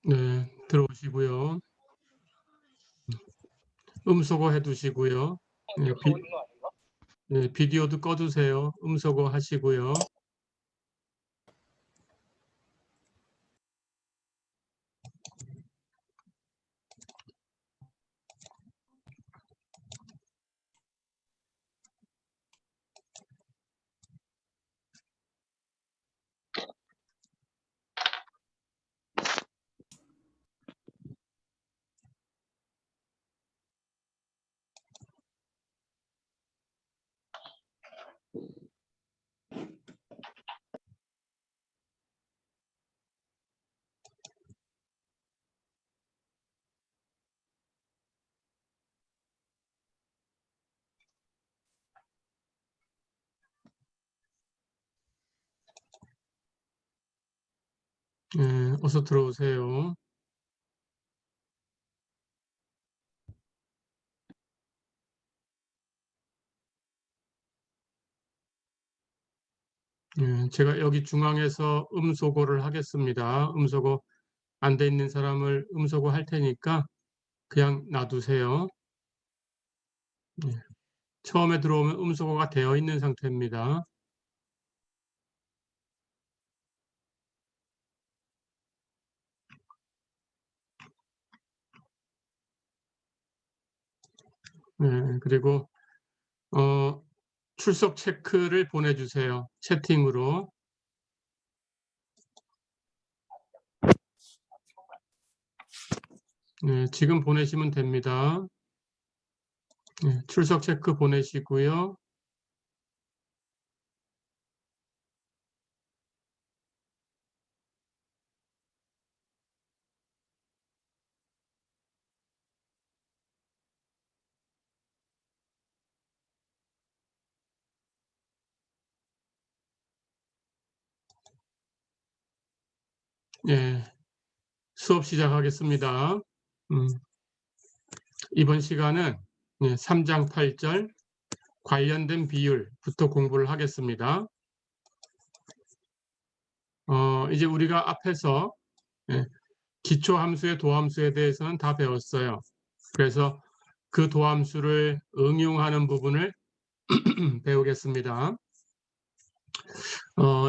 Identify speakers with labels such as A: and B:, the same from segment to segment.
A: 네, 들어오시고요. 음소거 해두시고요. 네, 비디오도 꺼두세요. 음소거 하시고요. 네, 어서 들어오세요. 네, 제가 여기 중앙에서 음소거를 하겠습니다. 음소거 안 돼 있는 사람을 음소거 할 테니까 그냥 놔두세요. 네, 처음에 들어오면 음소거가 되어 있는 상태입니다. 네, 그리고 출석 체크를 보내주세요. 채팅으로. 네, 지금 보내시면 됩니다. 네, 출석 체크 보내시고요. 네, 수업 시작하겠습니다. 이번 시간은 3장 8절 관련된 비율부터 공부를 하겠습니다. 이제 우리가 앞에서 기초함수의 도함수에 대해서는 다 배웠어요. 그래서 그 도함수를 응용하는 부분을 배우겠습니다.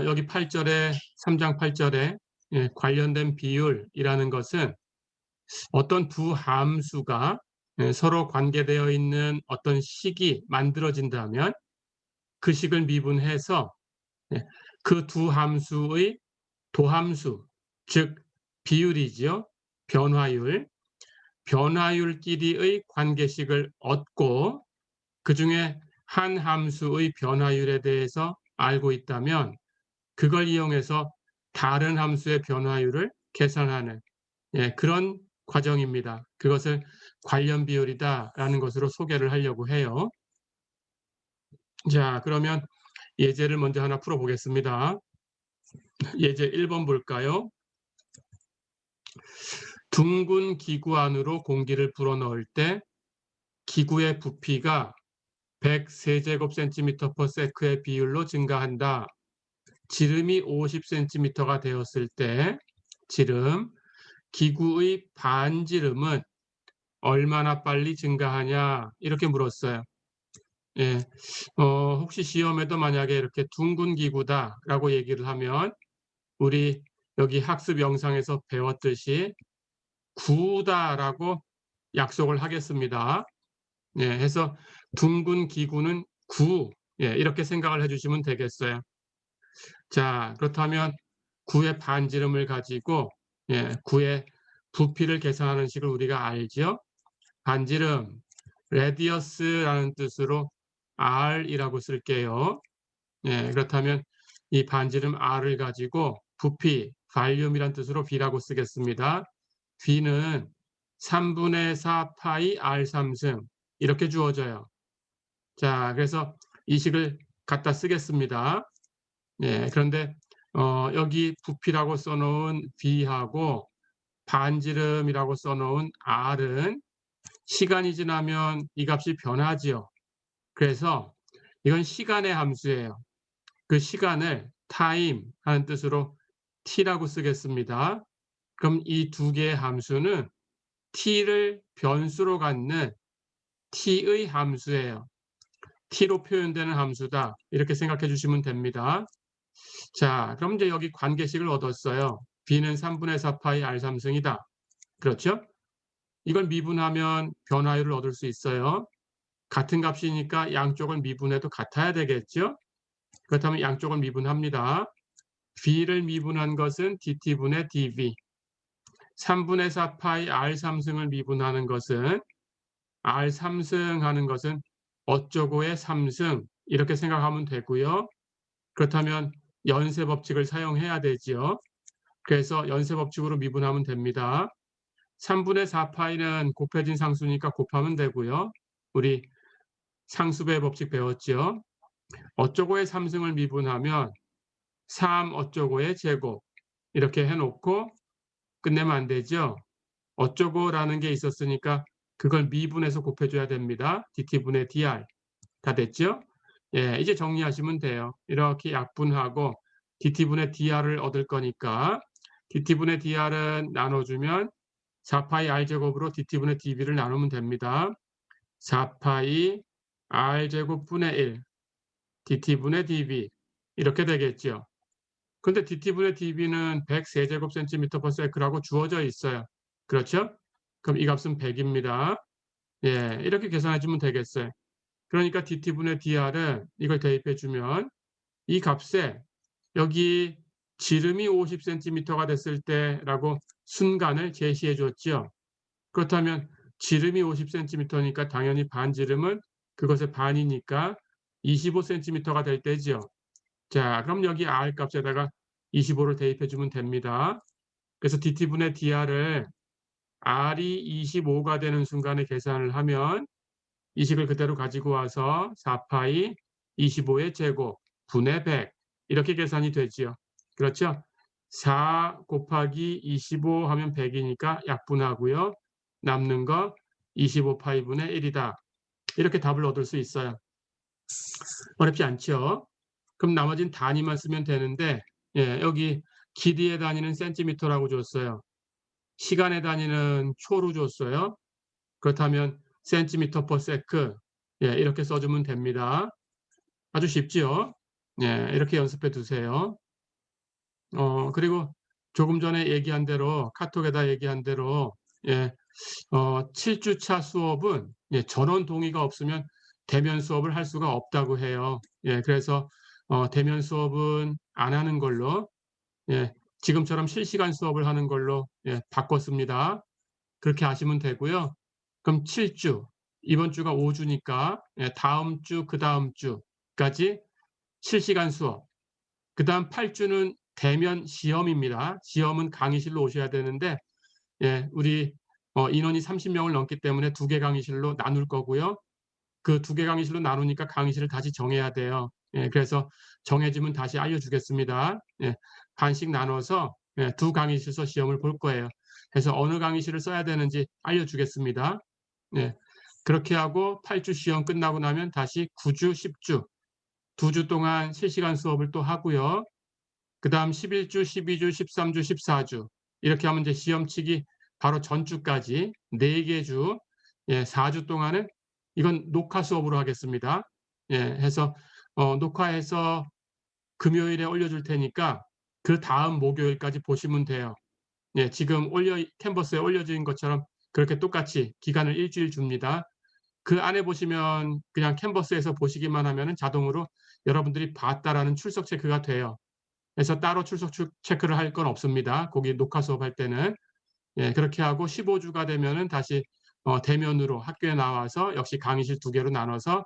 A: 여기 8절에 3장 8절에 관련된 비율이라는 것은 어떤 두 함수가 서로 관계되어 있는 어떤 식이 만들어진다면 그 식을 미분해서 그 두 함수의 도함수, 즉 비율이지요. 변화율끼리의 관계식을 얻고 그 중에 한 함수의 변화율에 대해서 알고 있다면 그걸 이용해서 다른 함수의 변화율을 계산하는 그런 과정입니다. 그것을 관련 비율이다라는 것으로 소개를 하려고 해요. 자, 그러면 예제를 먼저 하나 풀어보겠습니다. 예제 1번 볼까요? 둥근 기구 안으로 공기를 불어넣을 때 기구의 부피가 100세제곱cm의 비율로 증가한다. 지름이 50cm가 되었을 때 기구의 반지름은 얼마나 빨리 증가하냐 이렇게 물었어요. 예, 혹시 시험에도 만약에 이렇게 둥근 기구다라고 얘기를 하면 우리 여기 학습 영상에서 배웠듯이 9다라고 약속을 하겠습니다. 예, 해서 둥근 기구는 9 이렇게 생각을 해주시면 되겠어요. 자, 그렇다면 9의 반지름을 가지고 9의 부피를 계산하는 식을 우리가 알죠. 반지름, radius라는 뜻으로 r이라고 쓸게요. 그렇다면 이 반지름 r을 가지고 부피, 볼륨이라는 뜻으로 V라고 쓰겠습니다. V는 3분의 4 파이 R3승 이렇게 주어져요. 자, 그래서 이 식을 갖다 쓰겠습니다. 그런데 여기 부피라고 써놓은 V하고 반지름이라고 써놓은 R은 시간이 지나면 이 값이 변하지요. 그래서 이건 시간의 함수예요. 그 시간을 time 하는 뜻으로 t라고 쓰겠습니다. 그럼 이 두 개의 함수는 t를 변수로 갖는 t의 함수예요. t로 표현되는 함수다. 이렇게 생각해 주시면 됩니다. 자, 그럼 이제 여기 관계식을 얻었어요. b는 3분의 4파이 r3승이다. 그렇죠? 이걸 미분하면 변화율을 얻을 수 있어요. 같은 값이니까 양쪽을 미분해도 같아야 되겠죠? 그렇다면 양쪽을 미분합니다. b를 미분한 것은 dt분의 dv. 3분의 4파이 r3승을 미분하는 것은 r3승 하는 것은 어쩌고의 3승 이렇게 생각하면 되고요. 그렇다면 연쇄 법칙을 사용해야 되지요. 그래서 연쇄 법칙으로 미분하면 됩니다. 3분의 4파이는 곱해진 상수니까 곱하면 되고요. 우리 상수배 법칙 배웠죠. 어쩌고의 3승을 미분하면 3 어쩌고의 제곱 이렇게 해놓고 끝내면 안 되죠. 어쩌고라는 게 있었으니까 그걸 미분해서 곱해줘야 됩니다. dt분의 dr 다 됐죠? 예, 이제 정리하시면 돼요. 이렇게 약분하고 dt분의 dr을 얻을 거니까 dt분의 dr은 나눠주면 4파이 r제곱으로 dt분의 dv를 나누면 됩니다. 4파이 r제곱분의 1 dt분의 dv 이렇게 되겠죠. 근데 dt분의 dv는 100세제곱센티미터/s라고 주어져 있어요. 그렇죠? 그럼 이 값은 100입니다. 예, 이렇게 계산해 주면 되겠어요. 그러니까 dt분의 dr은 이걸 대입해 주면 이 값에 여기 지름이 50cm가 됐을 때라고 순간을 제시해 줬죠. 그렇다면 지름이 50cm니까 당연히 반지름은 그것의 반이니까 25cm가 될 때죠. 자, 그럼 여기 r 값에다가 25를 대입해 주면 됩니다. 그래서 dt분의 dr을 r이 25가 되는 순간에 계산을 하면 이 식을 그대로 가지고 와서 4파이 25의 제곱 분의 100 이렇게 계산이 되지요. 그렇죠? 4 곱하기 25 하면 100이니까 약분하고요. 남는 거 25파이 분의 1이다. 이렇게 답을 얻을 수 있어요. 어렵지 않죠? 그럼 나머지는 단위만 쓰면 되는데 예, 여기 길이의 단위는 센티미터라고 줬어요. 시간의 단위는 초로 줬어요. 그렇다면 센티미터 퍼 세크 예, 이렇게 써주면 됩니다. 아주 쉽지요? 예, 이렇게 연습해 두세요. 그리고 조금 전에 얘기한 대로 카톡에다 얘기한 대로 예, 7주차 수업은 예, 전원 동의가 없으면 대면 수업을 할 수가 없다고 해요. 예, 그래서 대면 수업은 안 하는 걸로 예, 지금처럼 실시간 수업을 하는 걸로 예, 바꿨습니다. 그렇게 하시면 되고요. 그럼 7주, 이번 주가 5주니까 예, 다음 주, 그 다음 주까지 실시간 수업. 그 다음 8주는 대면 시험입니다. 시험은 강의실로 오셔야 되는데 예, 우리 인원이 30명을 넘기 때문에 2개 강의실로 나눌 거고요. 그 2개 강의실로 나누니까 강의실을 다시 정해야 돼요. 예, 그래서 정해지면 다시 알려주겠습니다. 예, 반씩 나눠서 예, 2 강의실에서 시험을 볼 거예요. 그래서 어느 강의실을 써야 되는지 알려주겠습니다. 예, 그렇게 하고 8주 시험 끝나고 나면 다시 9주, 10주, 2주 동안 실시간 수업을 또 하고요. 그 다음 11주, 12주, 13주, 14주 이렇게 하면 이제 시험치기 바로 전주까지 4개 주, 예, 4주 동안은 이건 녹화 수업으로 하겠습니다. 예, 해서 녹화해서 금요일에 올려줄 테니까 그 다음 목요일까지 보시면 돼요. 예, 지금 캔버스에 올려진 것처럼 그렇게 똑같이 기간을 일주일 줍니다. 그 안에 보시면 그냥 캔버스에서 보시기만 하면 자동으로 여러분들이 봤다라는 출석 체크가 돼요. 그래서 따로 출석 체크를 할 건 없습니다. 거기 녹화 수업할 때는. 예, 그렇게 하고 15주가 되면은 다시 대면으로 학교에 나와서 역시 강의실 2개로 나눠서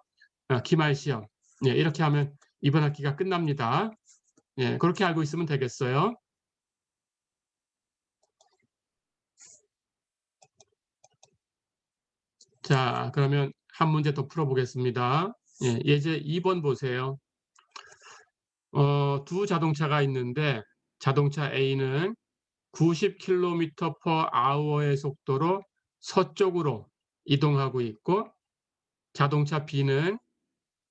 A: 기말 시험. 예, 이렇게 하면 이번 학기가 끝납니다. 예, 그렇게 알고 있으면 되겠어요. 자, 그러면 한 문제 더 풀어보겠습니다. 예, 예제 2번 보세요. 두 자동차가 있는데 자동차 A는 90km/h의 속도로 서쪽으로 이동하고 있고 자동차 B는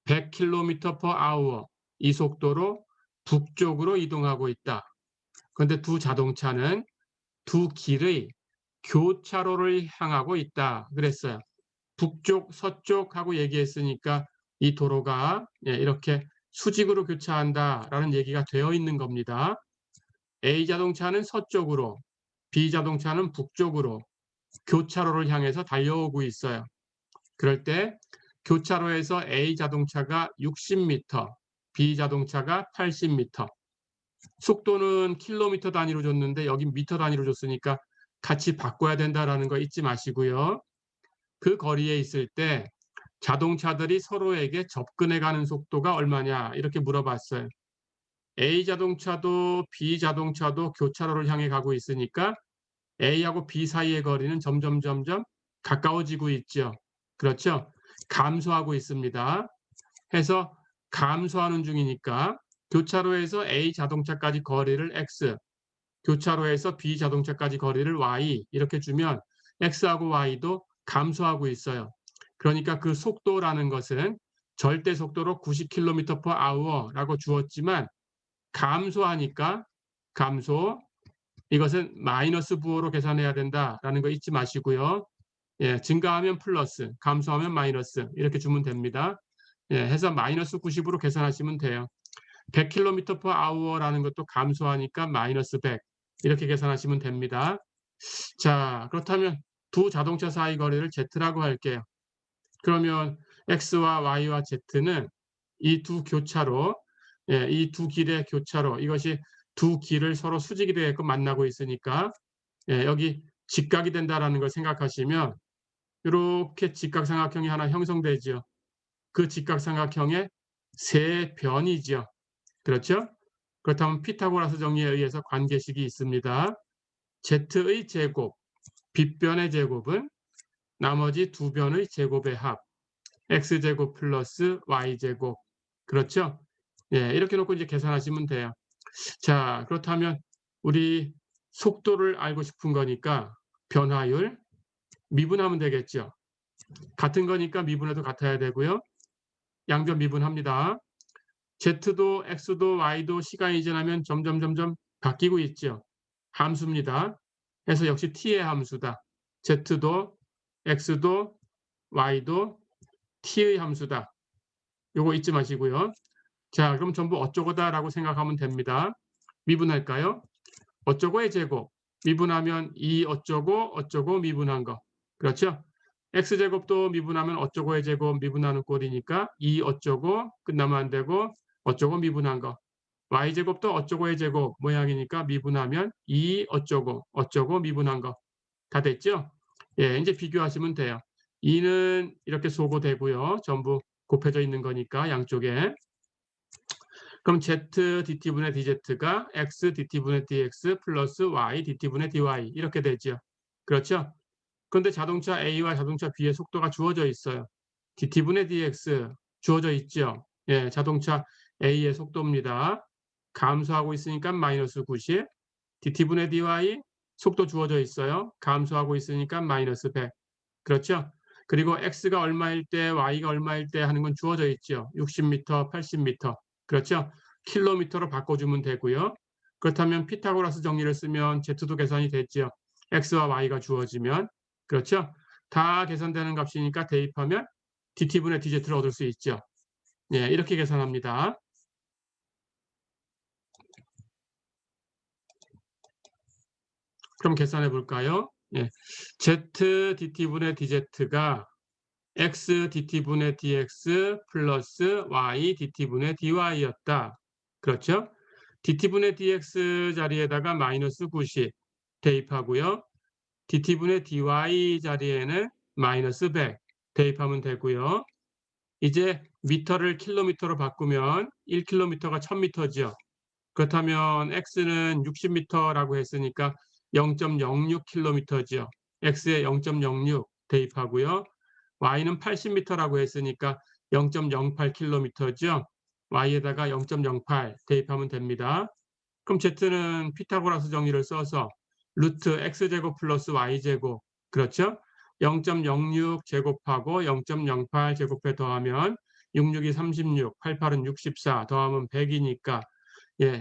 A: 100km/h 이 속도로 북쪽으로 이동하고 있다. 그런데 두 자동차는 두 길의 교차로를 향하고 있다 그랬어요. 북쪽, 서쪽하고 얘기했으니까 이 도로가 이렇게 수직으로 교차한다라는 얘기가 되어 있는 겁니다. A 자동차는 서쪽으로, B 자동차는 북쪽으로 교차로를 향해서 달려오고 있어요. 그럴 때 교차로에서 A 자동차가 60m, B 자동차가 80m. 속도는 킬로미터 단위로 줬는데 여기 미터 단위로 줬으니까 같이 바꿔야 된다라는 거 잊지 마시고요. 그 거리에 있을 때 자동차들이 서로에게 접근해 가는 속도가 얼마냐 이렇게 물어봤어요. A 자동차도 B 자동차도 교차로를 향해 가고 있으니까 A하고 B 사이의 거리는 점점 가까워지고 있죠. 그렇죠? 감소하고 있습니다. 해서 감소하는 중이니까 교차로에서 A 자동차까지 거리를 X, 교차로에서 B 자동차까지 거리를 Y 이렇게 주면 X하고 Y도 감소하고 있어요. 그러니까 그 속도라는 것은 절대 속도로 90km/h라고 주었지만 감소하니까 감소, 이것은 마이너스 부호로 계산해야 된다라는 거 잊지 마시고요. 증가하면 플러스, 감소하면 마이너스 이렇게 주면 됩니다. 해서 마이너스 90으로 계산하시면 돼요. 100km/h라는 것도 감소하니까 마이너스 100 이렇게 계산하시면 됩니다. 자, 그렇다면 두 자동차 사이 거리를 Z라고 할게요. 그러면 X와 Y와 Z는 이 두 교차로, 이 두 길의 교차로, 이것이 두 길을 서로 수직이 되게끔 만나고 있으니까 여기 직각이 된다라는 걸 생각하시면 이렇게 직각삼각형이 하나 형성되죠. 그 직각삼각형의 세 변이죠. 그렇죠? 그렇다면 피타고라스 정리에 의해서 관계식이 있습니다. Z의 제곱, 빗변의 제곱은 나머지 두 변의 제곱의 합, X제곱 플러스 Y제곱. 그렇죠? 이렇게 놓고 이제 계산하시면 돼요. 자, 그렇다면 우리 속도를 알고 싶은 거니까 변화율 미분하면 되겠죠. 같은 거니까 미분해도 같아야 되고요. 양변 미분합니다. Z도 X도 Y도 시간이 지나면 점점 바뀌고 있죠. 함수입니다. 그래서 역시 T의 함수다. Z도 X도 Y도 T의 함수다. 요거 잊지 마시고요. 자, 그럼 전부 어쩌고다라고 생각하면 됩니다. 미분할까요? 어쩌고의 제곱. 미분하면 이 어쩌고 미분한 거. 그렇죠? X제곱도 미분하면 어쩌고의 제곱 미분하는 꼴이니까 이 어쩌고 끝나면 안 되고 어쩌고 미분한 거. Y제곱도 어쩌고의 제곱 모양이니까 미분하면 이 어쩌고 미분한 거. 다 됐죠? 이제 비교하시면 돼요. 2는 이렇게 소거되고요. 전부 곱해져 있는 거니까 양쪽에. 그럼 Z dt분의 dz가 x dt분의 dx 플러스 y dt분의 dy 이렇게 되죠. 그렇죠? 그런데 자동차 A와 자동차 B의 속도가 주어져 있어요. dt분의 dx 주어져 있죠. 자동차 A의 속도입니다. 감소하고 있으니까 마이너스 90. dt분의 dy 속도 주어져 있어요. 감소하고 있으니까 마이너스 100. 그렇죠? 그리고 x가 얼마일 때 y가 얼마일 때 하는 건 주어져 있죠. 60m, 80m. 그렇죠? 킬로미터로 바꿔주면 되고요. 그렇다면 피타고라스 정리를 쓰면 z도 계산이 됐죠. x와 y가 주어지면. 그렇죠? 다 계산되는 값이니까 대입하면 dt분의 dz를 얻을 수 있죠. 이렇게 계산합니다. 그럼 계산해 볼까요? z dt분의 dz가 x dt분의 dx 플러스 y dt분의 dy였다. 그렇죠? dt분의 dx 자리에다가 마이너스 90 대입하고요. dt분의 dy 자리에는 마이너스 100 대입하면 되고요. 이제 미터를 킬로미터로 바꾸면 1킬로미터가 1000m죠. 그렇다면 x는 60m라고 했으니까 0.06km죠. x에 0.06 대입하고요. y는 80m라고 했으니까 0.08km죠. y에다가 0.08 대입하면 됩니다. 그럼 z는 피타고라스 정리를 써서 루트 x제곱 플러스 y제곱, 그렇죠? 0.06 제곱하고 0.08 제곱해 더하면 66이 36, 88은 64 더하면 100이니까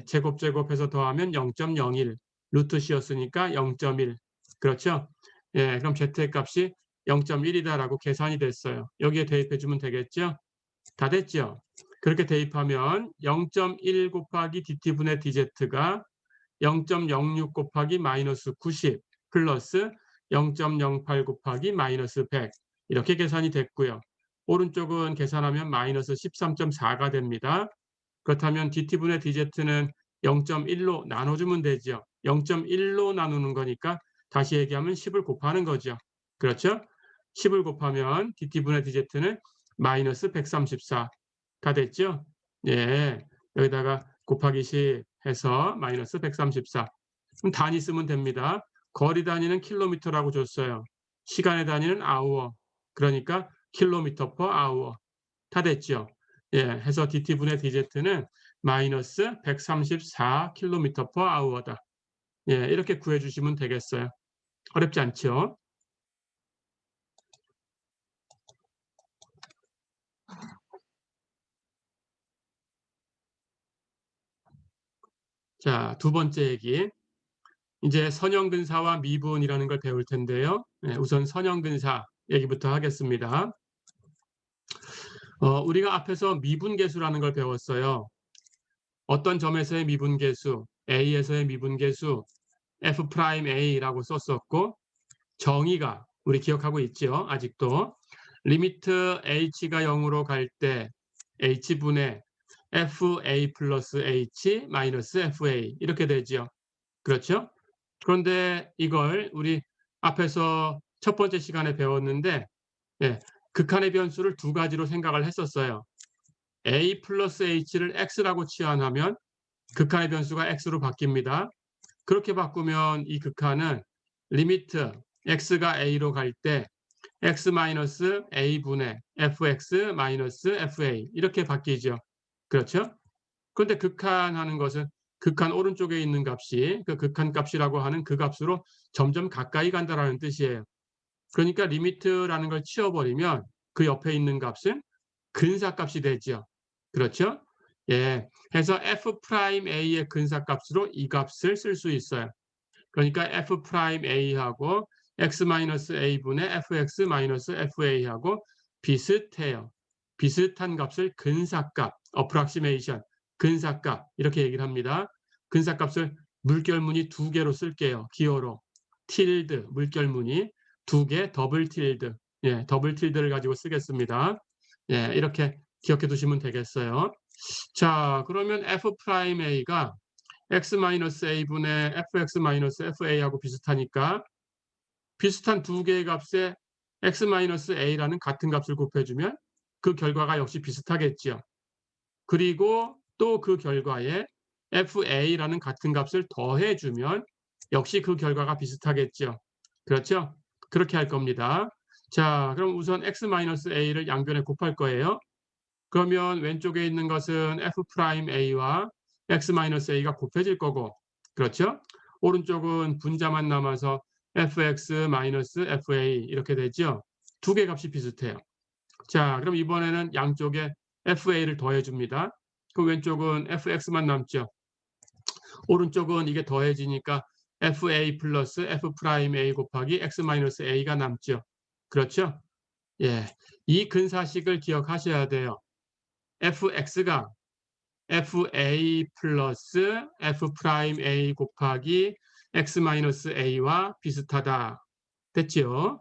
A: 제곱해서 더하면 0.01 루트 C였으니까 0.1. 그렇죠? 예, 그럼 Z의 값이 0.1이다라고 계산이 됐어요. 여기에 대입해 주면 되겠죠? 다 됐죠? 그렇게 대입하면 0.1 곱하기 dt분의 dz가 0.06 곱하기 마이너스 90 플러스 0.08 곱하기 마이너스 100 이렇게 계산이 됐고요. 오른쪽은 계산하면 마이너스 13.4가 됩니다. 그렇다면 dt분의 dz는 0.1로 나눠주면 되죠. 0.1로 나누는 거니까 다시 얘기하면 10을 곱하는 거죠. 그렇죠? 10을 곱하면 dt분의 dz는 마이너스 134 다 됐죠? 예, 여기다가 곱하기 10 해서 마이너스 134. 그럼 단위 쓰면 됩니다. 거리 단위는 킬로미터라고 줬어요. 시간의 단위는 아워. 그러니까 킬로미터 퍼 아워. 다 됐죠? 예, 해서 dt분의 dz는 마이너스 134km per hour다. 예, 이렇게 구해주시면 되겠어요. 어렵지 않죠? 자, 두 번째 얘기. 이제 선형근사와 미분이라는 걸 배울 텐데요. 예, 우선 선형근사 얘기부터 하겠습니다. 우리가 앞에서 미분계수라는 걸 배웠어요. 어떤 점에서의 미분계수, A에서의 미분계수, F'A라고 썼었고, 정의가 우리 기억하고 있죠? 아직도. 리미트 h가 0으로 갈 때 h분의 fa 플러스 h 마이너스 fa 이렇게 되죠. 그렇죠? 그런데 이걸 우리 앞에서 첫 번째 시간에 배웠는데 예, 극한의 변수를 두 가지로 생각을 했었어요. a 플러스 h를 x라고 치환하면 극한의 변수가 x로 바뀝니다. 그렇게 바꾸면 이 극한은 리미트 x가 a로 갈 때 x 마이너스 a분의 fx 마이너스 fa 이렇게 바뀌죠. 그렇죠? 그런데 극한하는 것은 극한 오른쪽에 있는 값이 그 극한 값이라고 하는 그 값으로 점점 가까이 간다라는 뜻이에요. 그러니까 리미트라는 걸 치워버리면 그 옆에 있는 값은 근사값이 되죠. 그렇죠? 예, 해서 f'a의 근사값으로 이 값을 쓸 수 있어요. 그러니까 f'a하고 x-a분의 fx-fa하고 비슷해요. 비슷한 값을 근사값, approximation, 근사값 이렇게 얘기를 합니다. 근사값을 물결무늬 두 개로 쓸게요. 기호로. tilde, 물결무늬 두 개, 더블 tilde. 예, 더블 tilde를 가지고 쓰겠습니다. 예, 이렇게 기억해 두시면 되겠어요. 자, 그러면 f'a가 x-a분의 fx-fa하고 비슷하니까 비슷한 두 개의 값에 x-a라는 같은 값을 곱해주면 그 결과가 역시 비슷하겠죠. 그리고 또 그 결과에 fa라는 같은 값을 더해주면 역시 그 결과가 비슷하겠죠. 그렇죠? 그렇게 할 겁니다. 자, 그럼 우선 x-a를 양변에 곱할 거예요. 그러면 왼쪽에 있는 것은 f'a와 x-a가 곱해질 거고, 그렇죠? 오른쪽은 분자만 남아서 fx-fa 이렇게 되죠? 두 개 값이 비슷해요. 자, 그럼 이번에는 양쪽에 fa를 더해줍니다. 그럼 왼쪽은 fx만 남죠? 오른쪽은 이게 더해지니까 fa 플러스 f'a 곱하기 x-a가 남죠? 그렇죠? 예, 이 근사식을 기억하셔야 돼요. fx가 fa 플러스 f'a 곱하기 x-a와 비슷하다. 됐죠?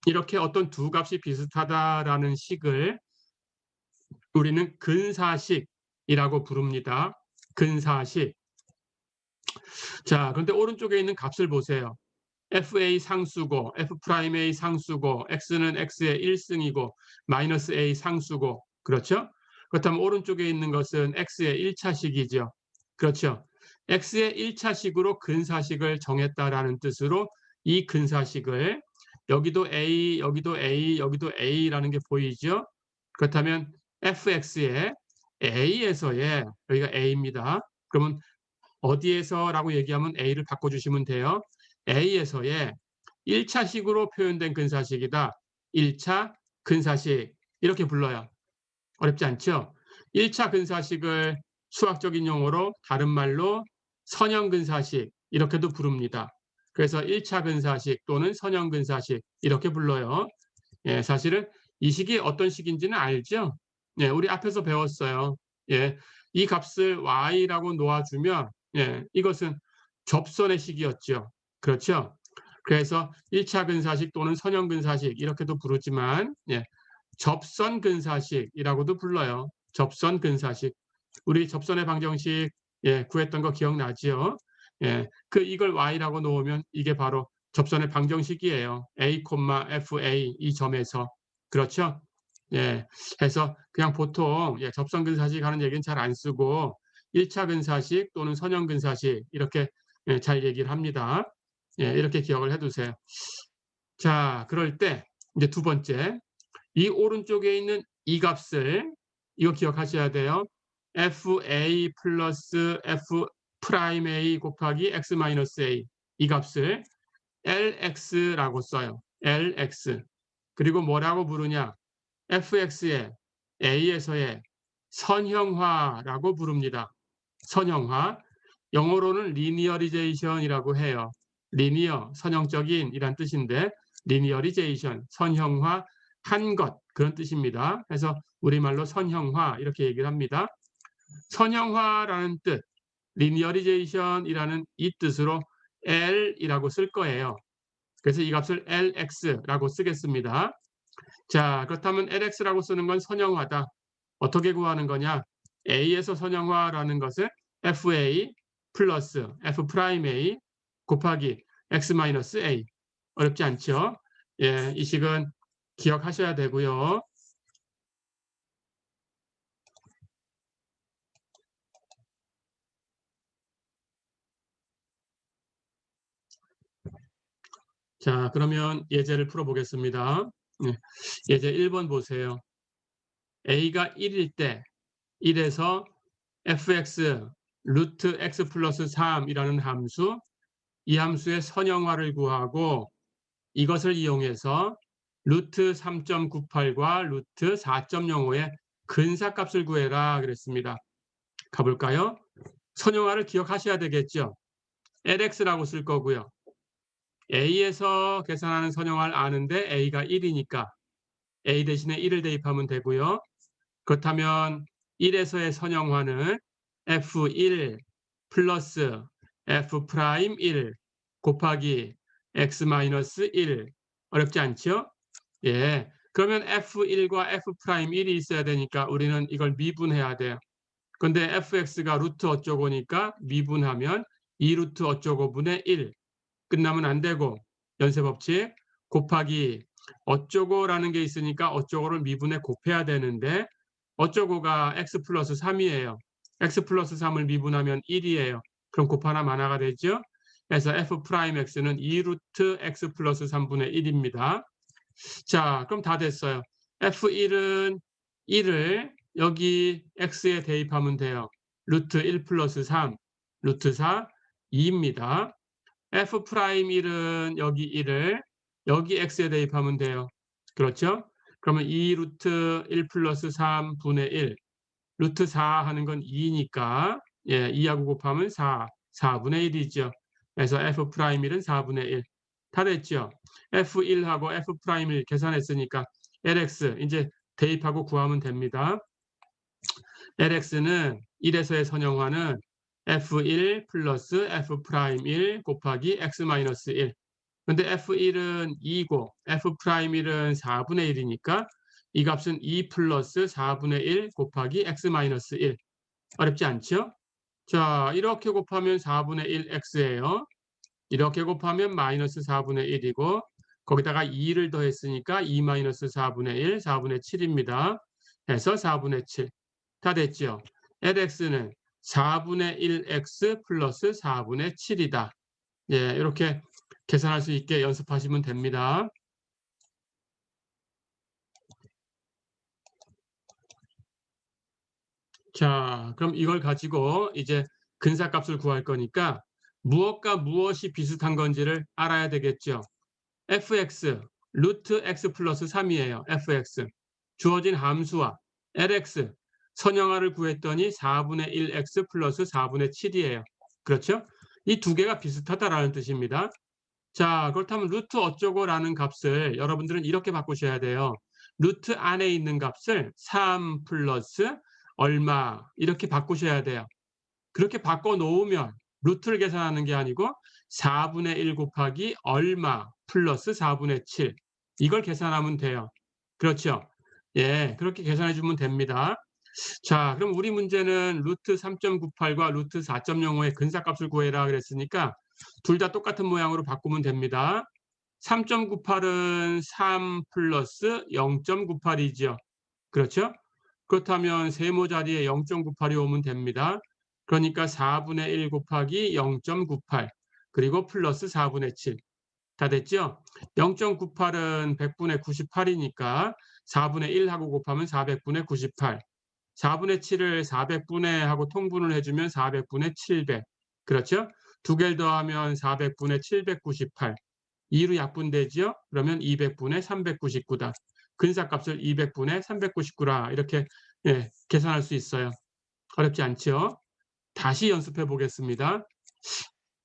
A: 이렇게 어떤 두 값이 비슷하다라는 식을 우리는 근사식이라고 부릅니다. 근사식. 자, 그런데 오른쪽에 있는 값을 보세요. fa 상수고 f'a 상수고 x는 x의 1승이고 마이너스 a 상수고 그렇죠? 그렇다면 오른쪽에 있는 것은 x의 1차식이죠. 그렇죠? x의 1차식으로 근사식을 정했다라는 뜻으로 이 근사식을 여기도 a, 여기도 a, 여기도 a라는 게 보이죠? 그렇다면 fx의 a에서의 여기가 a입니다. 그러면 어디에서라고 얘기하면 a를 바꿔주시면 돼요. A에서의 1차식으로 표현된 근사식이다. 1차 근사식 이렇게 불러요. 어렵지 않죠? 1차 근사식을 수학적인 용어로 다른 말로 선형 근사식 이렇게도 부릅니다. 그래서 1차 근사식 또는 선형 근사식 이렇게 불러요. 예, 사실은 이 식이 어떤 식인지는 알죠? 예, 우리 앞에서 배웠어요. 예, 이 값을 y라고 놓아주면 예, 이것은 접선의 식이었죠. 그렇죠? 그래서 1차 근사식 또는 선형 근사식 이렇게도 부르지만 예, 접선 근사식이라고도 불러요. 접선 근사식. 우리 접선의 방정식 예, 구했던 거 기억나지요? 예, 이걸 y라고 놓으면 이게 바로 접선의 방정식이에요. a, fa 이 점에서. 그렇죠? 예, 해서 그냥 보통 예, 접선 근사식 하는 얘기는 잘 안 쓰고 1차 근사식 또는 선형 근사식 이렇게 예, 잘 얘기를 합니다. 예, 이렇게 기억을 해두세요. 자, 그럴 때 이제 두 번째 이 오른쪽에 있는 이 값을 이거 기억하셔야 돼요. fa 플러스 f 프라임 a 곱하기 x 마이너스 a 이 값을 lx라고 써요. lx. 그리고 뭐라고 부르냐? fx의 a에서의 선형화라고 부릅니다. 선형화. 영어로는 리니어리제이션이라고 해요. 리니어, 선형적인 이란 뜻인데 리니어리제이션, 선형화 한 것 그런 뜻입니다. 그래서 우리말로 선형화 이렇게 얘기를 합니다. 선형화라는 뜻, 리니어리제이션이라는 이 뜻으로 L이라고 쓸 거예요. 그래서 이 값을 LX라고 쓰겠습니다. 자, 그렇다면 LX라고 쓰는 건 선형화다. 어떻게 구하는 거냐? A에서 선형화라는 것을 FA 플러스 F'A 곱하기 X-A. 어렵지 않죠? 예, 이 식은 기억하셔야 되고요. 자, 그러면 예제를 풀어보겠습니다. 네, 예제 1번 보세요. A가 1일 때 1에서 fx 루트 x 플러스 3이라는 함수, 이 함수의 선형화를 구하고 이것을 이용해서 루트 3.98과 루트 4.05의 근사값을 구해라 그랬습니다. 가볼까요? 선형화를 기억하셔야 되겠죠. lx라고 쓸 거고요. a에서 계산하는 선형화를 아는데 a가 1이니까 a 대신에 1을 대입하면 되고요. 그렇다면 1에서의 선형화는 f1 플러스 f'1 곱하기 x-1 어렵지 않죠? 예. 그러면 f1과 f'1이 있어야 되니까 우리는 이걸 미분해야 돼요. 근데 fx가 루트 어쩌고니까 미분하면 2루트 어쩌고분의 1 끝나면 안 되고 연쇄법칙 곱하기 어쩌고라는 게 있으니까 어쩌고를 미분해 곱해야 되는데 어쩌고가 x 플러스 3이에요. x 플러스 3을 미분하면 1이에요. 그럼 곱하나 마나가 되죠? 그래서 f'x는 2루트 x 플러스 3분의 1입니다. 자, 그럼 다 됐어요. f1은 1을 여기 x에 대입하면 돼요. 루트 1 플러스 3, 루트 4, 2입니다. f'1은 여기 1을 여기 x에 대입하면 돼요. 그렇죠? 그러면 2 루트 1 플러스 3분의 1 루트 4 하는 건 2니까 예, 2하고 곱하면 4분의 1이죠. 그래서 f'1은 4분의 1. 다 됐죠? f1하고 f'1 계산했으니까 lx 이제 대입하고 구하면 됩니다. lx는 1에서의 선형화는 f1 플러스 f'1 곱하기 x-1. 근데 f1은 2고 f'1은 4분의 1이니까 이 값은 2 플러스 4분의 1 곱하기 x-1. 어렵지 않죠? 자, 이렇게 곱하면 4분의 1x예요. 이렇게 곱하면 마이너스 4분의 1이고 거기다가 2를 더했으니까 2 마이너스 4분의 1, 4분의 7입니다. 해서 4분의 7. 다 됐죠? lx는 4분의 1x 플러스 4분의 7이다. 예, 이렇게 계산할 수 있게 연습하시면 됩니다. 자, 그럼 이걸 가지고 이제 근사값을 구할 거니까 무엇과 무엇이 비슷한 건지를 알아야 되겠죠. fx, 루트 x 플러스 3이에요. fx. 주어진 함수와 lx, 선형화를 구했더니 4분의 1x 플러스 4분의 7이에요. 그렇죠? 이 두 개가 비슷하다라는 뜻입니다. 자, 그렇다면 루트 어쩌고라는 값을 여러분들은 이렇게 바꾸셔야 돼요. 루트 안에 있는 값을 3 플러스 얼마 이렇게 바꾸셔야 돼요. 그렇게 바꿔 놓으면 루트를 계산하는 게 아니고 4분의 1 곱하기 얼마 플러스 4분의 7 이걸 계산하면 돼요. 그렇죠? 예, 그렇게 계산해 주면 됩니다. 자, 그럼 우리 문제는 루트 3.98과 루트 4.05의 근사값을 구해라 그랬으니까 둘 다 똑같은 모양으로 바꾸면 됩니다. 3.98은 3 플러스 0.98이죠. 그렇죠? 그렇다면 세모 자리에 0.98이 오면 됩니다. 그러니까 4분의 1 곱하기 0.98 그리고 플러스 4분의 7 다 됐죠? 0.98은 100분의 98이니까 4분의 1하고 곱하면 400분의 98 4분의 7을 400분의 하고 통분을 해주면 400분의 700 그렇죠? 두 개를 더하면 400분의 798 2로 약분되죠? 그러면 200분의 399다. 근사값을 200분의 399라 이렇게 계산할 수 있어요. 어렵지 않죠? 다시 연습해 보겠습니다.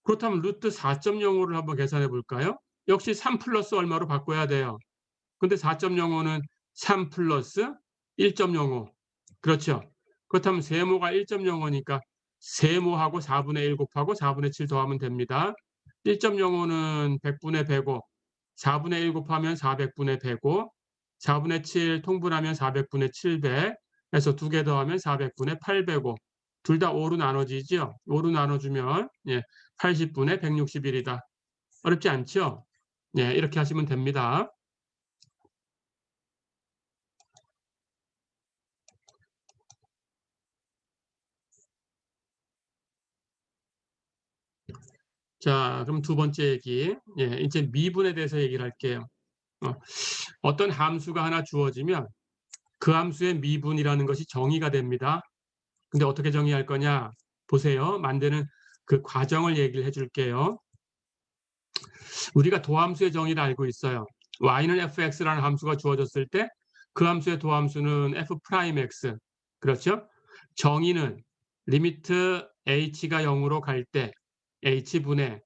A: 그렇다면 루트 4.05를 한번 계산해 볼까요? 역시 3 플러스 얼마로 바꿔야 돼요. 근데 4.05는 3 플러스 1.05 그렇죠? 그렇다면 세모가 1.05니까 세모하고 4분의 1 곱하고 4분의 7 더하면 됩니다. 1.05는 100분의 105 4분의 1 곱하면 400분의 105 4분의 7 통분하면 400분의 700 해서 두 개 더하면 400분의 805 둘 다 5로 나눠지죠? 5로 나눠주면 80분의 161이다. 어렵지 않죠? 이렇게 하시면 됩니다. 자, 그럼 두 번째 얘기. 이제 미분에 대해서 얘기를 할게요. 어떤 함수가 하나 주어지면 그 함수의 미분이라는 것이 정의가 됩니다. 근데 어떻게 정의할 거냐? 보세요. 만드는 그 과정을 얘기를 해줄게요. 우리가 도함수의 정의를 알고 있어요. y는 fx라는 함수가 주어졌을 때 그 함수의 도함수는 f'x. 그렇죠? 정의는 리미트 h가 0으로 갈 때 h분의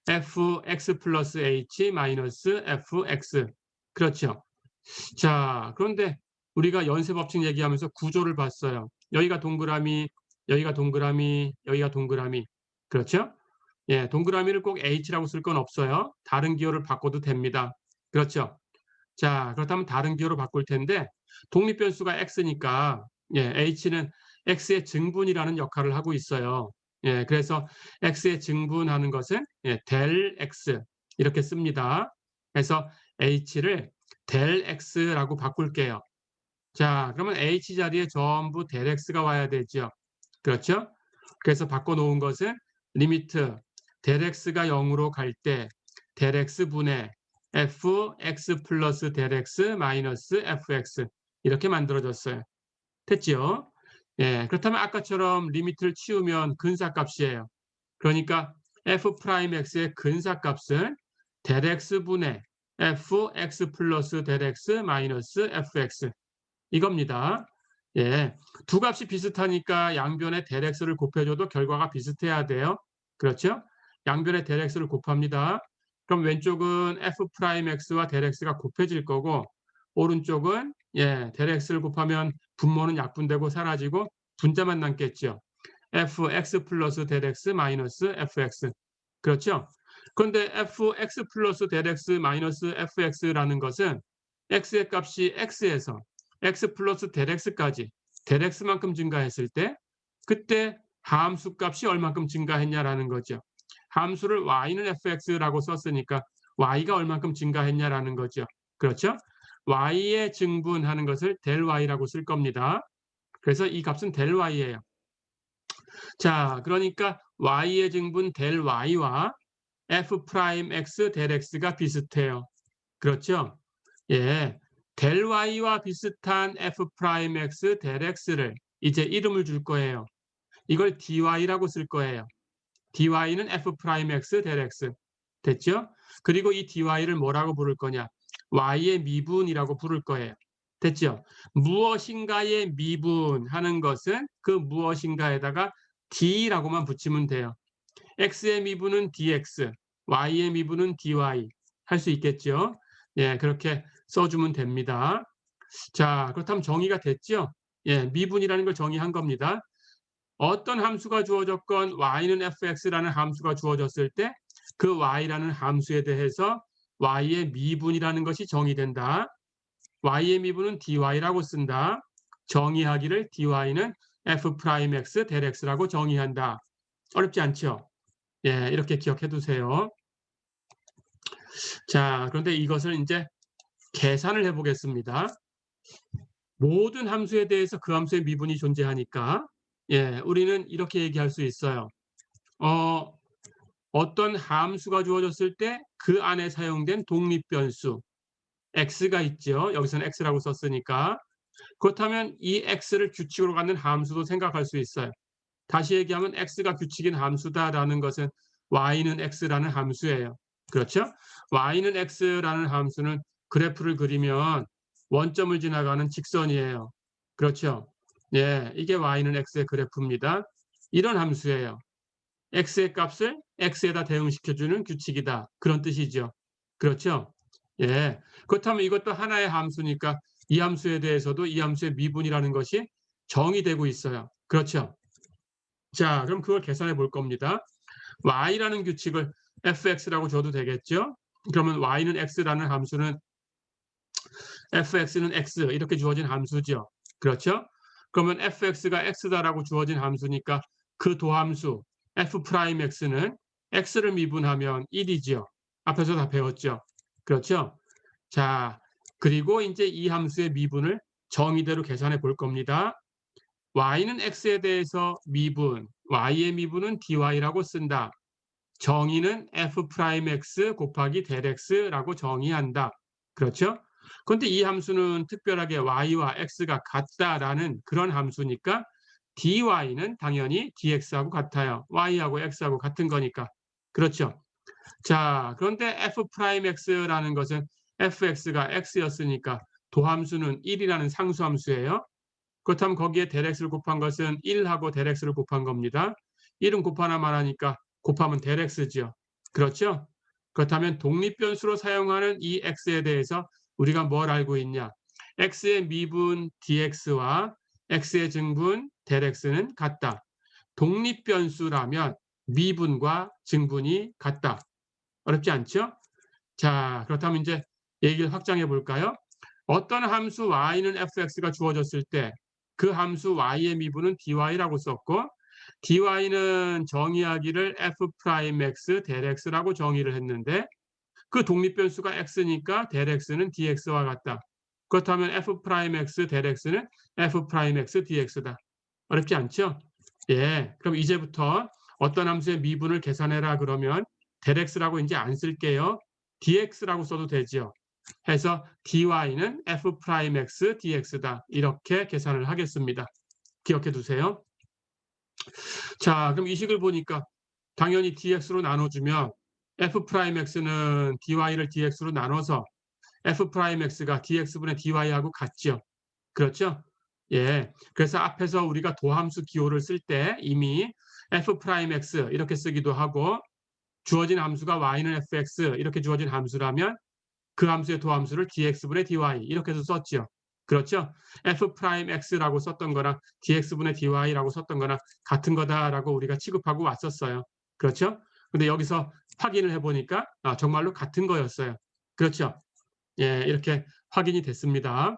A: fx 플러스 h 마이너스 fx. 그렇죠? 자, 그런데 우리가 연쇄법칙 얘기하면서 구조를 봤어요. 여기가 동그라미, 여기가 동그라미, 여기가 동그라미. 그렇죠? 동그라미를 꼭 H라고 쓸 건 없어요. 다른 기호를 바꿔도 됩니다. 그렇죠? 자, 그렇다면 다른 기호로 바꿀 텐데 독립변수가 X니까 H는 X의 증분이라는 역할을 하고 있어요. 그래서 X의 증분하는 것은 델 X 이렇게 씁니다. 그래서 H를 델 X라고 바꿀게요. 자, 그러면 H 자리에 전부 델 X가 와야 되죠. 그렇죠? 그래서 바꿔놓은 것은 리미트 델 X가 0으로 갈 때 델 X분의 fx 플러스 델 X 마이너스 fx 이렇게 만들어졌어요. 됐죠? 그렇다면 아까처럼 리미트를 치우면 근사값이에요. 그러니까 f'x의 근사값은 델 X분의 fx 플러스 델 X 마이너스 fx 이겁니다. 두 값이 비슷하니까 양변에 델 X를 곱해줘도 결과가 비슷해야 돼요. 그렇죠? 양변에 델 X를 곱합니다. 그럼 왼쪽은 f'x와 델 X가 곱해질 거고 오른쪽은 델 X를 곱하면 분모는 약분되고 사라지고 분자만 남겠죠. fx 플러스 델 X 마이너스 fx. 그렇죠? 그런데 fx 플러스 델 X 마이너스 fx라는 것은 x의 값이 x에서 x 플러스 델 X까지 델 X만큼 증가했을 때 그때 함수 값이 얼만큼 증가했냐라는 거죠. 함수를 y는 fx라고 썼으니까 y가 얼만큼 증가했냐라는 거죠. 그렇죠? y의 증분하는 것을 델 y라고 쓸 겁니다. 그래서 이 값은 델 y예요. 자, 그러니까 y의 증분 델 y와 f'x 델 x가 비슷해요. 그렇죠? 델 y와 비슷한 f'x 델 x를 이제 이름을 줄 거예요. 이걸 dy라고 쓸 거예요. dy는 f'x 델 x. 됐죠? 그리고 이 dy를 뭐라고 부를 거냐? y의 미분이라고 부를 거예요. 됐죠? 무엇인가의 미분하는 것은 그 무엇인가에다가 d라고만 붙이면 돼요. x의 미분은 dx, y의 미분은 dy 할 수 있겠죠. 예, 그렇게 써주면 됩니다. 자, 그렇다면 정의가 됐죠? 예, 미분이라는 걸 정의한 겁니다. 어떤 함수가 주어졌건 y는 fx라는 함수가 주어졌을 때 그 y라는 함수에 대해서 y의 미분이라는 것이 정의된다. y의 미분은 dy라고 쓴다. 정의하기를 dy는 f'x del x라고 정의한다. 어렵지 않죠? 예, 이렇게 기억해 두세요. 자, 그런데 이것을 이제 계산을 해보겠습니다. 모든 함수에 대해서 그 함수의 미분이 존재하니까 예, 우리는 이렇게 얘기할 수 있어요. 어떤 함수가 주어졌을 때 그 안에 사용된 독립변수 x가 있죠. 여기서는 x라고 썼으니까. 그렇다면 이 x를 규칙으로 갖는 함수도 생각할 수 있어요. 다시 얘기하면 x가 규칙인 함수다라는 것은 y는 x라는 함수예요. 그렇죠? y는 x라는 함수는 그래프를 그리면 원점을 지나가는 직선이에요. 그렇죠? 예, 이게 y는 x의 그래프입니다. 이런 함수예요. x의 값을 x에다 대응시켜주는 규칙이다. 그런 뜻이죠. 그렇죠? 예. 그렇다면 이것도 하나의 함수니까 이 함수에 대해서도 이 함수의 미분이라는 것이 정의되고 있어요. 그렇죠? 자, 그럼 그걸 계산해 볼 겁니다. y라는 규칙을 fx라고 줘도 되겠죠? 그러면 y는 x라는 함수는 fx는 x 이렇게 주어진 함수죠. 그렇죠? 그러면 fx가 x다라고 주어진 함수니까 그 도함수 f'x는 x를 미분하면 1이죠. 앞에서 다 배웠죠. 그렇죠? 자, 그리고 이제 이 함수의 미분을 정의대로 계산해 볼 겁니다. y는 x에 대해서 미분, y의 미분은 dy라고 쓴다. 정의는 f'x 곱하기 del x라고 정의한다. 그렇죠? 그런데 이 함수는 특별하게 y와 x가 같다라는 그런 함수니까 dy는 당연히 dx하고 같아요. y하고 x하고 같은 거니까. 그렇죠? 자, 그런데 f'x라는 것은 fx가 x였으니까 도함수는 1이라는 상수함수예요. 그렇다면 거기에 del x를 곱한 것은 1하고 del x를 곱한 겁니다. 1은 곱하나 말하니까 곱하면 del x죠. 그렇죠? 그렇다면 독립변수로 사용하는 이 x에 대해서 우리가 뭘 알고 있냐? x의 미분 dx와 x의 증분 del x는 같다. 독립변수라면 미분과 증분이 같다. 어렵지 않죠? 자, 그렇다면 이제 얘기를 확장해 볼까요? 어떤 함수 y는 fx가 주어졌을 때 그 함수 y의 미분은 dy라고 썼고 dy는 정의하기를 f'x del x라고 정의를 했는데 그 독립변수가 x니까 del x는 dx와 같다. 그렇다면 f'x del x는 f'x dx다. 어렵지 않죠? 예, 그럼 이제부터 어떤 함수의 미분을 계산해라 그러면 del x라고 이제 안 쓸게요. dx라고 써도 되죠. 해서 dy는 f'x dx다. 이렇게 계산을 하겠습니다. 기억해 두세요. 자, 그럼 이 식을 보니까 당연히 dx로 나눠주면 f'x는 dy를 dx로 나눠서 f'x가 dx분의 dy하고 같죠. 그렇죠? 예. 그래서 앞에서 우리가 도함수 기호를 쓸 때 이미 f'x 이렇게 쓰기도 하고 주어진 함수가 y는 fx 이렇게 주어진 함수라면 그 함수의 도함수를 dx분의 dy 이렇게 해서 썼죠. 그렇죠? f'x라고 썼던 거랑 dx분의 dy라고 썼던 거랑 같은 거다라고 우리가 취급하고 왔었어요. 그렇죠? 근데 여기서 확인을 해보니까 정말로 같은 거였어요. 그렇죠? 예, 이렇게 확인이 됐습니다.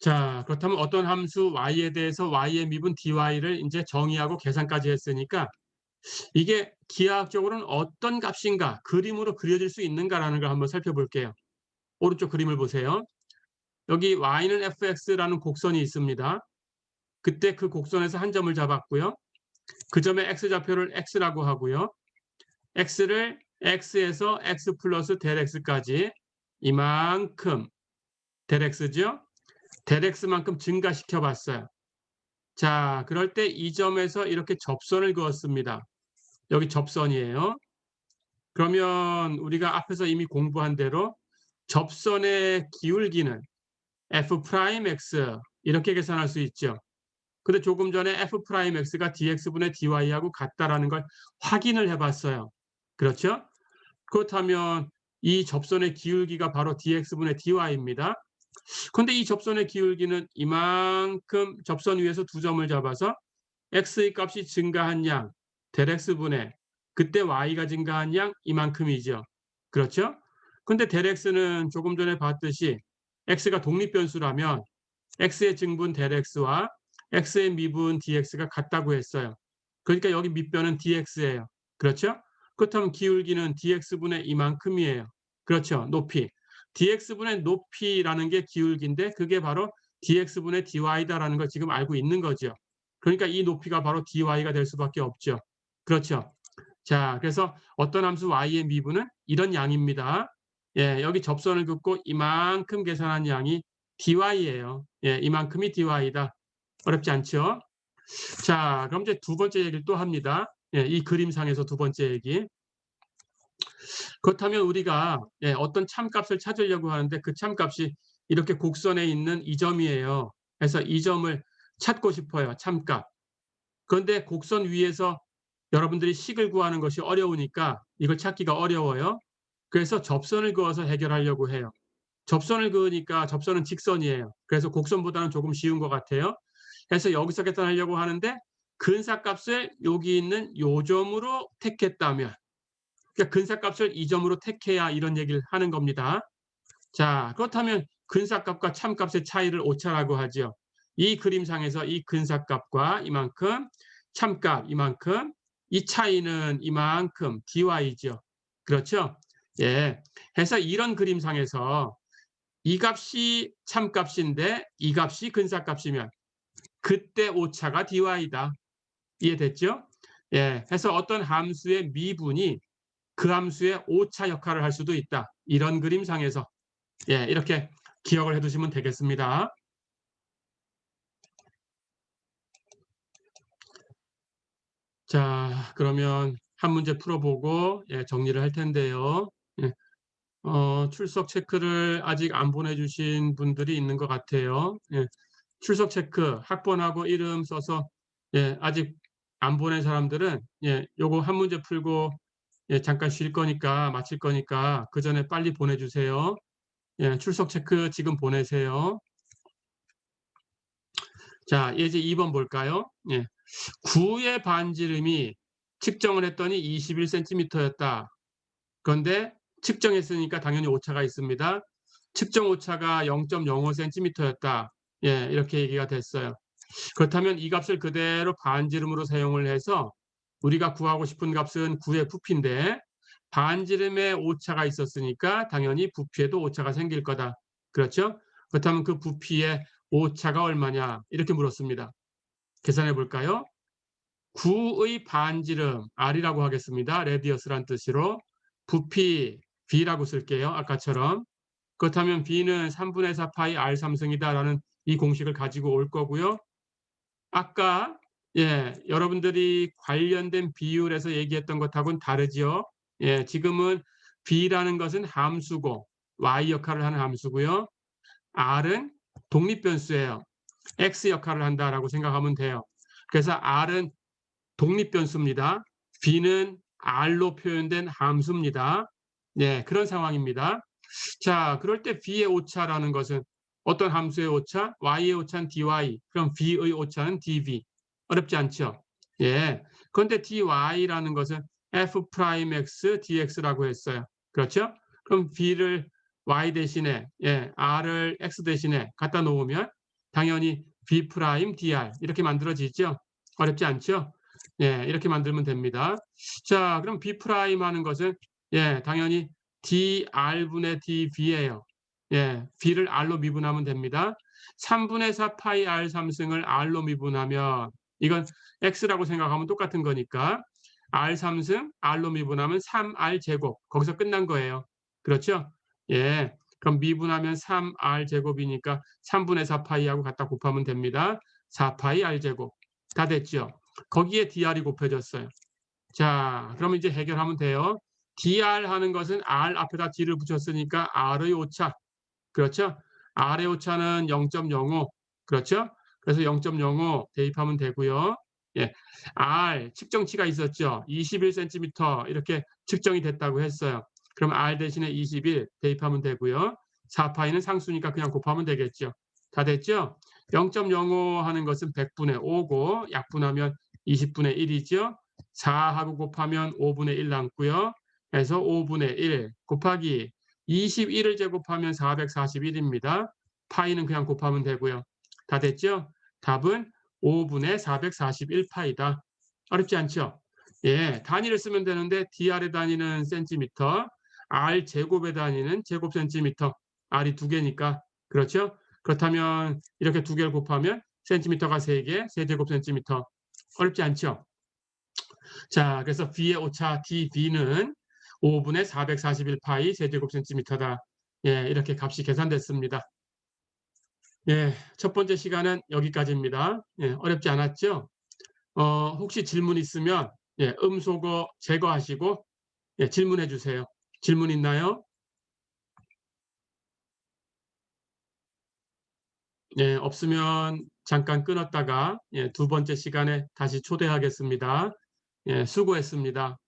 A: 자, 그렇다면 어떤 함수 y에 대해서 y의 미분 dy를 이제 정의하고 계산까지 했으니까 이게 기하학적으로는 어떤 값인가 그림으로 그려질 수 있는가라는 걸 한번 살펴볼게요. 오른쪽 그림을 보세요. 여기 y는 fx라는 곡선이 있습니다. 그때 그 곡선에서 한 점을 잡았고요. 그 점의 x좌표를 x라고 하고요. x를 x에서 x 플러스 del x까지 이만큼 del x죠. del x만큼 증가시켜 봤어요. 자, 그럴 때 이 점에서 이렇게 접선을 그었습니다. 여기 접선이에요. 그러면 우리가 앞에서 이미 공부한 대로 접선의 기울기는 f'x 이렇게 계산할 수 있죠. 근데 조금 전에 f'x가 dx분의 dy하고 같다라는 걸 확인을 해봤어요. 그렇죠? 그렇다면 이 접선의 기울기가 바로 dx분의 dy입니다. 그런데 이 접선의 기울기는 이만큼 접선 위에서 두 점을 잡아서 x의 값이 증가한 양 델 x분의 그때 y가 증가한 양 이만큼이죠. 그렇죠? 근데 델 x는 조금 전에 봤듯이 x가 독립변수라면 x의 증분 델 x와 x의 미분 dx가 같다고 했어요. 그러니까 여기 밑변은 dx예요. 그렇죠? 그렇다면 기울기는 dx분의 이만큼이에요. 그렇죠? 높이. dx분의 높이라는 게 기울기인데 그게 바로 dx분의 dy다라는 걸 지금 알고 있는 거죠. 그러니까 이 높이가 바로 dy가 될 수밖에 없죠. 그렇죠? 자, 그래서 어떤 함수 y의 미분은 이런 양입니다. 예, 여기 접선을 긋고 이만큼 계산한 양이 dy예요. 예, 이만큼이 dy다. 어렵지 않죠? 자, 그럼 이제 두 번째 얘기를 또 합니다. 예, 이 그림상에서 두 번째 얘기. 그렇다면 우리가 어떤 참값을 찾으려고 하는데 그 참값이 이렇게 곡선에 있는 이 점이에요. 그래서 이 점을 찾고 싶어요. 참값. 그런데 곡선 위에서 여러분들이 식을 구하는 것이 어려우니까 이걸 찾기가 어려워요. 그래서 접선을 그어서 해결하려고 해요. 접선을 그으니까 접선은 직선이에요. 그래서 곡선보다는 조금 쉬운 것 같아요. 그래서 여기서 계산하려고 하는데 근사값을 여기 있는 요 점으로 택했다면 그러니까 근사값을 이 점으로 택해야 이런 얘기를 하는 겁니다. 자, 그렇다면 근사값과 참값의 차이를 오차라고 하죠. 이 그림상에서 이 근사값과 이만큼, 참값 이만큼, 이 차이는 이만큼 dy죠. 그렇죠? 예. 해서 이런 그림상에서 이 값이 참값인데 이 값이 근사값이면 그때 오차가 dy다. 이해됐죠? 예. 해서 어떤 함수의 미분이 그 함수의 오차 역할을 할 수도 있다. 이런 그림상에서 예, 이렇게 기억을 해두시면 되겠습니다. 자, 그러면 한 문제 풀어보고 정리를 할 텐데요. 예, 출석 체크를 아직 안 보내주신 분들이 있는 것 같아요. 예, 출석 체크 학번하고 이름 써서 아직 안 보낸 사람들은 요거 한 문제 풀고 잠깐 쉴 거니까 마칠 거니까 그 전에 빨리 보내주세요. 출석 체크 지금 보내세요. 자, 이제 2번 볼까요? 9의 반지름이 측정을 했더니 21cm였다. 그런데 측정했으니까 당연히 오차가 있습니다. 측정 오차가 0.05cm였다. 이렇게 얘기가 됐어요. 그렇다면 이 값을 그대로 반지름으로 사용을 해서 우리가 구하고 싶은 값은 9의 부피인데 반지름에 오차가 있었으니까 당연히 부피에도 오차가 생길 거다. 그렇죠? 그렇다면 그 부피의 오차가 얼마냐? 이렇게 물었습니다. 계산해 볼까요? 9의 반지름 R이라고 하겠습니다. 레디어스란 뜻으로 부피 B라고 쓸게요. 아까처럼. 그렇다면 B는 3분의 4 파이 R 3승이다라는 이 공식을 가지고 올 거고요. 아까 여러분들이 관련된 비율에서 얘기했던 것하고는 다르죠. 지금은 B라는 것은 함수고 Y 역할을 하는 함수고요. R은 독립변수예요. X 역할을 한다라고 생각하면 돼요. 그래서 R은 독립변수입니다. B는 R로 표현된 함수입니다. 그런 상황입니다. 자, 그럴 때 B의 오차라는 것은 어떤 함수의 오차? Y의 오차는 dy. 그럼 B의 오차는 dv. 어렵지 않죠? 그런데 dy라는 것은 f'x dx라고 했어요. 그렇죠? 그럼 B를 y 대신에 R을 x 대신에 갖다 놓으면 당연히 B' dr 이렇게 만들어지죠? 어렵지 않죠? 이렇게 만들면 됩니다. 자, 그럼 B' 하는 것은 당연히 dr분의 dv예요. b를 r로 미분하면 됩니다. 3분의 4 파이 r 3승을 r로 미분하면 이건 x라고 생각하면 똑같은 거니까 r 3승 r로 미분하면 3r 제곱 거기서 끝난 거예요. 그렇죠? 그럼 미분하면 3r 제곱이니까 3분의 4 파이하고 갖다 곱하면 됩니다. 4 파이 r 제곱 다 됐죠? 거기에 dr이 곱해졌어요. 자, 그러면 이제 해결하면 돼요. dr 하는 것은 r 앞에다 d를 붙였으니까 r의 오차. 그렇죠? r의 오차는 0.05. 그렇죠? 그래서 0.05 대입하면 되고요. 예. R 측정치가 있었죠. 21cm 이렇게 측정이 됐다고 했어요. 그럼 R 대신에 21 대입하면 되고요. 4파이는 상수니까 그냥 곱하면 되겠죠. 다 됐죠? 0.05 하는 것은 100분의 5고 약분하면 20분의 1이죠. 4하고 곱하면 5분의 1 남고요. 그래서 5분의 1 곱하기 21을 제곱하면 441입니다. 파이는 그냥 곱하면 되고요. 다 됐죠? 답은 5분의 441파이다. 어렵지 않죠? 예, 단위를 쓰면 되는데 dr의 단위는 센티미터, r 제곱의 단위는 제곱 센티미터, r이 두 개니까 그렇죠? 그렇다면 이렇게 두 개를 곱하면 센티미터가 3개, 세제곱 센티미터. 어렵지 않죠? 자, 그래서 B의 오차 dB는 5분의 441파이 세제곱 센티미터다. 예, 이렇게 값이 계산됐습니다. 예, 첫 번째 시간은 여기까지입니다. 예, 어렵지 않았죠? 혹시 질문 있으면 예, 음소거 제거하시고 예, 질문해 주세요. 질문 있나요? 예, 없으면 잠깐 끊었다가 예, 두 번째 시간에 다시 초대하겠습니다. 예, 수고했습니다.